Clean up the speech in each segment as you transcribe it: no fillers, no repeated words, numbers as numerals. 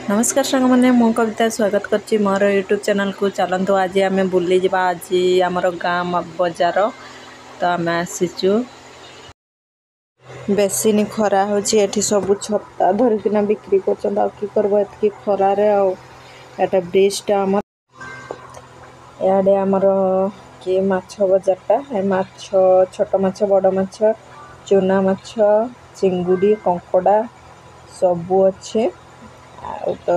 नमस्कार सांग मैंने मु कविता स्वागत करची मोर यूट्यूब चैनल को। चलतु आज आम बुली जा आज आमर गाँ बजार तो आम आसीचु बेसिन खरा हो सब छत्ता धरिकिना बिक्री कर खरार आटा ब्रिजटा आम इे आमर कि माछ बजारटा माछ छोट माछ बड़ माछ चूना माछ चिंगुड़ी कंकड़ा सबू अच्छे तो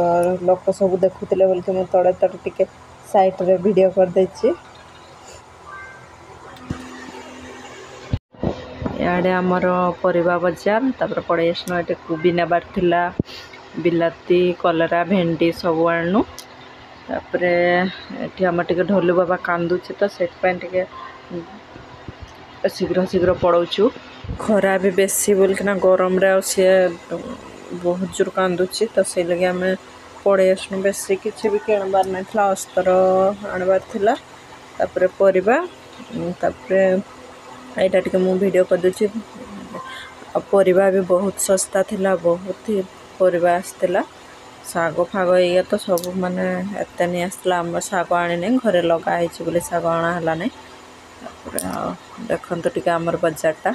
लोक सब देखुले बोल कि तड़े तड़े टिके साइट रे वीडियो कर देछि। याडे आमर परिबा बाजार तापर पड़े आसनो एटे कोबी नेबार थिला बिलाती कलरा भेंडी सब आणनु तापर एठी हम टिके ढोलू बाबा कांदुछि तो सेट पे टिके शीघ्र शीघ्र पड़ौछु खरा भी बेसी बोल कि गरम रे से बहुत जोर कांदुची तो से लगे आम पड़े आसनु बेसी किसी भी किणबार ना अस्तर आणबार थिला तापर परिबा तापर एटा टिके मु वीडियो कर दूची परिबा भी बहुत सस्ता थिला बहुत ही परिबा आसतिला साग फाग ये तो सब माने एते नहीं आसला हम साग आनी नहीं घरे लगा है बोले साग आना हला नहीं देखो टिके आमर बजारटा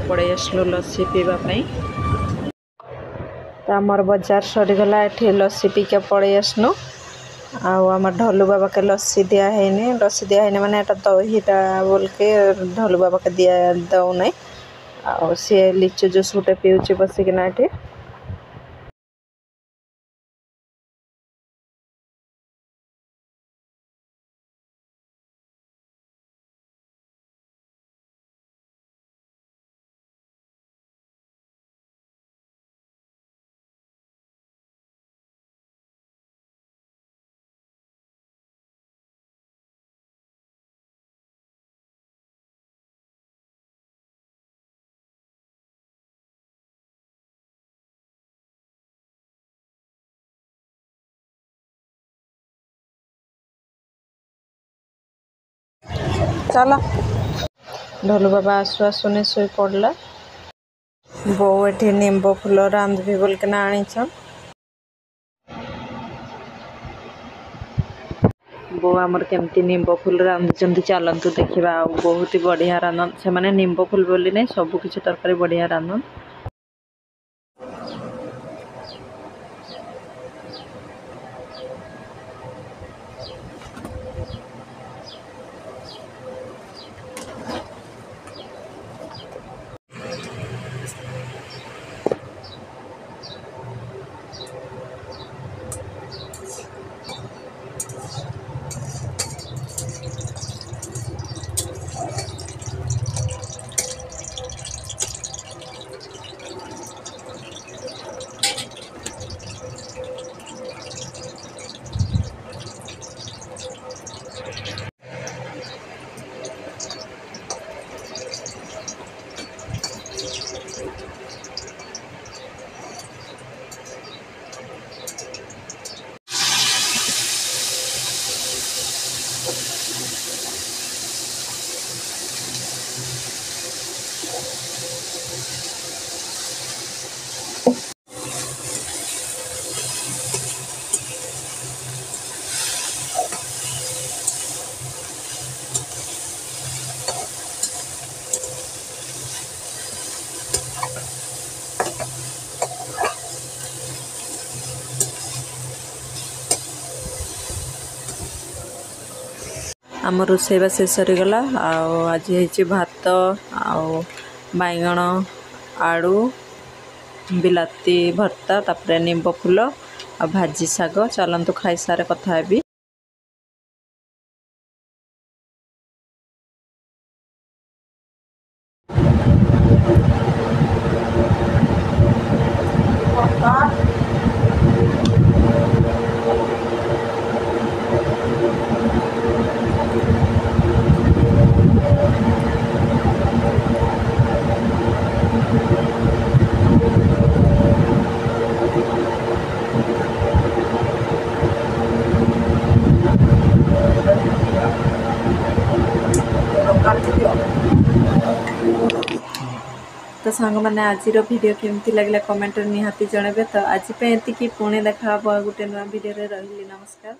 पड़े आसलु लस्सी पीवाई तो आमर बजार सरीगला ये लस्सी पीके पड़े आसनु आम ढोलू बाबा के लस्सी दिया माने दहीटा बोल के ढोलू बाबा के दिया दौना आ सी लिचु जूस गोटे पीऊँ बसिकिना ये चला ढोलू बाबा आसु आसु नहीं शोई पड़ला बो ये निम्ब फूल रांधि बोल के आनीछन बो आमर केमती निम्ब फूल रांधुचंती चलतु देखा बहुत ही बढ़िया रांधन से माने निम्ब फूल बोली नहीं सब किसी तरकारी बढ़िया रांधन आम रोसैवा शेष सरीगला आज है भात बैगण आलू बिलाती भर्ता तापर निम्ब फूल आ भाजी शाग चलतु खाई सारे कथा हेबी। तो सांग मैंने आज वीडियो केमती लगला कमेंट निहाती जनइबे। तो आज पे एतिकी पुणे देखा गोटे नुआ वीडियो रे रहिली। नमस्कार।